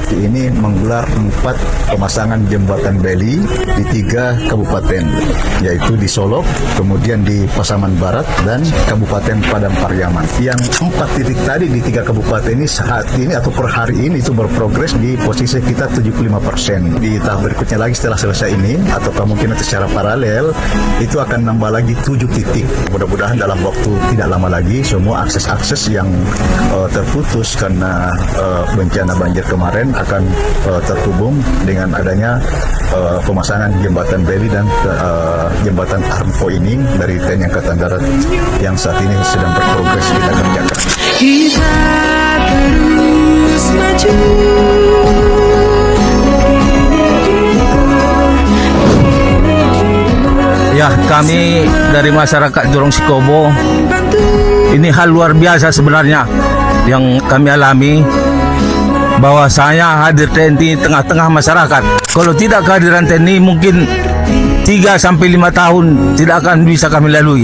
Bakti ini menggelar 4 pemasangan jembatan beli di 3 kabupaten, yaitu di Solok, kemudian di Pasaman Barat, dan Kabupaten Padang Pariaman. Yang 4 titik tadi di 3 kabupaten ini saat ini atau per hari ini itu berprogres di posisi kita 75%. Di tahap berikutnya lagi setelah selesai ini, atau kemungkinan secara paralel, itu akan nambah lagi 7 titik. Mudah-mudahan dalam waktu tidak lama lagi semua akses-akses yang terputus karena bencana banjir kemarin akan terhubung dengan adanya pemasangan jembatan beli dan jembatan Armpo ini dari TNI Angkatan Darat yang saat ini sedang berprogres kita kerjakan. Kita terus maju. Ya, kami dari masyarakat Jorong Sikobo, ini hal luar biasa sebenarnya yang kami alami, bahwa saya hadir TNI tengah-tengah masyarakat. Kalau tidak kehadiran TNI mungkin 3-5 tahun tidak akan bisa kami lalui.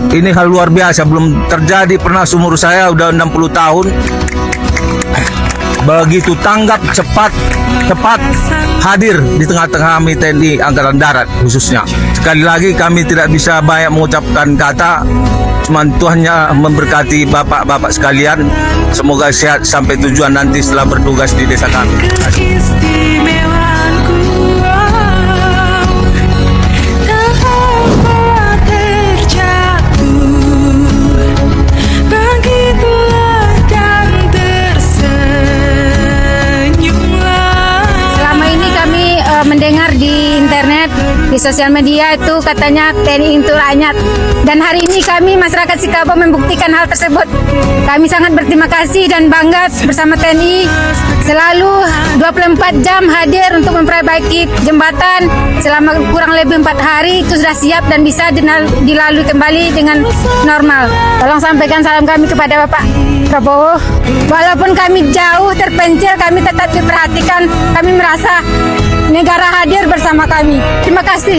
Ini hal luar biasa, belum terjadi pernah seumur saya udah 60 tahun. Begitu tanggap cepat hadir di tengah-tengah kami TNI Angkatan Darat khususnya. Sekali lagi kami tidak bisa banyak mengucapkan kata, cuman Tuhannya memberkati bapak-bapak sekalian. Semoga sehat sampai tujuan nanti setelah bertugas di desa kami. Mendengar di internet, di sosial media itu katanya TNI untuk rakyat, dan hari ini kami masyarakat Sikobo membuktikan hal tersebut. Kami sangat berterima kasih dan bangga bersama TNI, selalu 24 jam hadir untuk memperbaiki jembatan selama kurang lebih 4 hari. Itu sudah siap dan bisa dilalui kembali dengan normal. Tolong sampaikan salam kami kepada Bapak Prabowo. Walaupun kami jauh terpencil, kami tetap diperhatikan. Kami merasa negara hadir bersama kami. Terima kasih.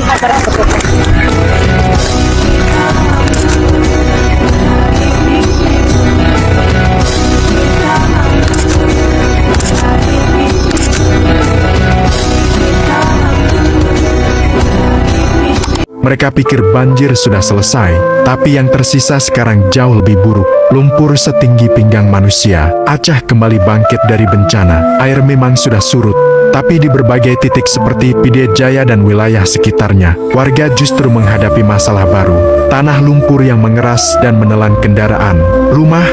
Mereka pikir banjir sudah selesai, tapi yang tersisa sekarang jauh lebih buruk. Lumpur setinggi pinggang manusia. Aceh kembali bangkit dari bencana. Air memang sudah surut, tapi di berbagai titik seperti Pidie Jaya dan wilayah sekitarnya, warga justru menghadapi masalah baru. Tanah lumpur yang mengeras dan menelan kendaraan, rumah,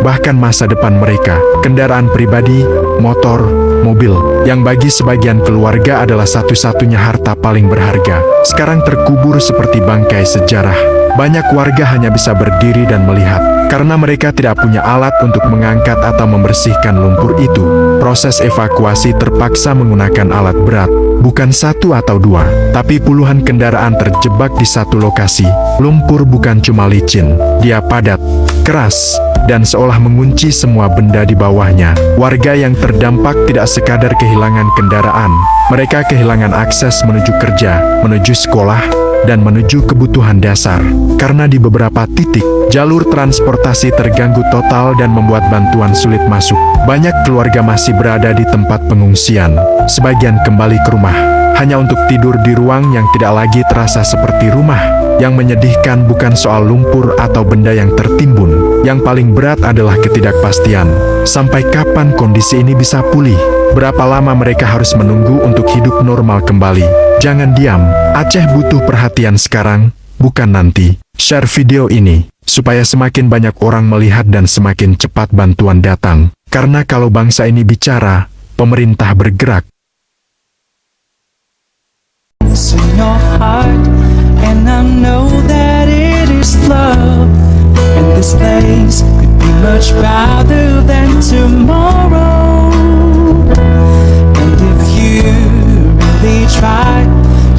bahkan masa depan mereka. Kendaraan pribadi, motor, mobil, yang bagi sebagian keluarga adalah satu-satunya harta paling berharga, sekarang terkubur seperti bangkai sejarah. Banyak warga hanya bisa berdiri dan melihat, karena mereka tidak punya alat untuk mengangkat atau membersihkan lumpur itu. Proses evakuasi terpaksa menggunakan alat berat, bukan 1 atau 2, tapi puluhan kendaraan terjebak di satu lokasi. Lumpur bukan cuma licin, dia padat, keras, dan seolah mengunci semua benda di bawahnya. Warga yang terdampak tidak sekadar kehilangan kendaraan, mereka kehilangan akses menuju kerja, menuju sekolah, dan menuju kebutuhan dasar. Karena di beberapa titik, jalur transportasi terganggu total dan membuat bantuan sulit masuk. Banyak keluarga masih berada di tempat pengungsian, sebagian kembali ke rumah, hanya untuk tidur di ruang yang tidak lagi terasa seperti rumah. Yang menyedihkan bukan soal lumpur atau benda yang tertimbun, yang paling berat adalah ketidakpastian. Sampai kapan kondisi ini bisa pulih? Berapa lama mereka harus menunggu untuk hidup normal kembali? Jangan diam, Aceh butuh perhatian sekarang, bukan nanti. Share video ini, supaya semakin banyak orang melihat dan semakin cepat bantuan datang. Karena kalau bangsa ini bicara, pemerintah bergerak. In your heart, and I know that it is love, and this place could be much brighter than tomorrow. And if you really try,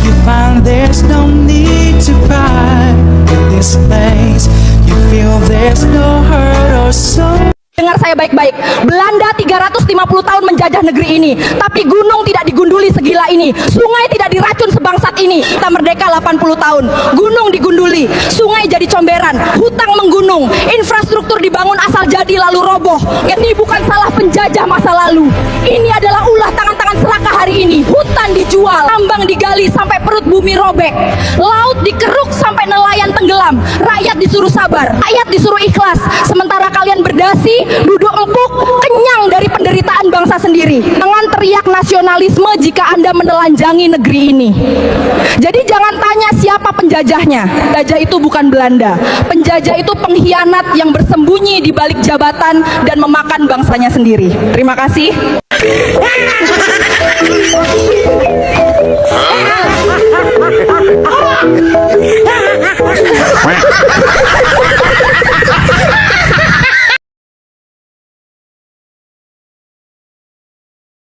you find there's no need to cry. In this place, you feel there's no hurt or sorrow. Dengar saya baik-baik, Belanda 350 tahun menjajah menjajah negeri ini. Tapi gunung tidak digunduli segila ini, sungai tidak diracun sebangsat ini. Kita merdeka 80 tahun, gunung digunduli, sungai jadi comberan, hutang menggunung, infrastruktur dibangun asal jadi lalu roboh. Ini bukan salah penjajah masa lalu, ini adalah ulah tangan-tangan serakah hari ini. Hutan dijual, tambang digali sampai perut bumi robek, laut dikeruk sampai nelayan tenggelam. Rakyat disuruh sabar, rakyat disuruh ikhlas, sementara kalian berdasi, duduk empuk, kenyang dari penderitaan bangsa sendiri. Jangan teriak nasionalisme jika Anda menelanjangi negeri ini. Jadi jangan tanya siapa penjajahnya. Penjajah itu bukan Belanda. Penjajah itu pengkhianat yang bersembunyi di balik jabatan dan memakan bangsanya sendiri. Terima kasih.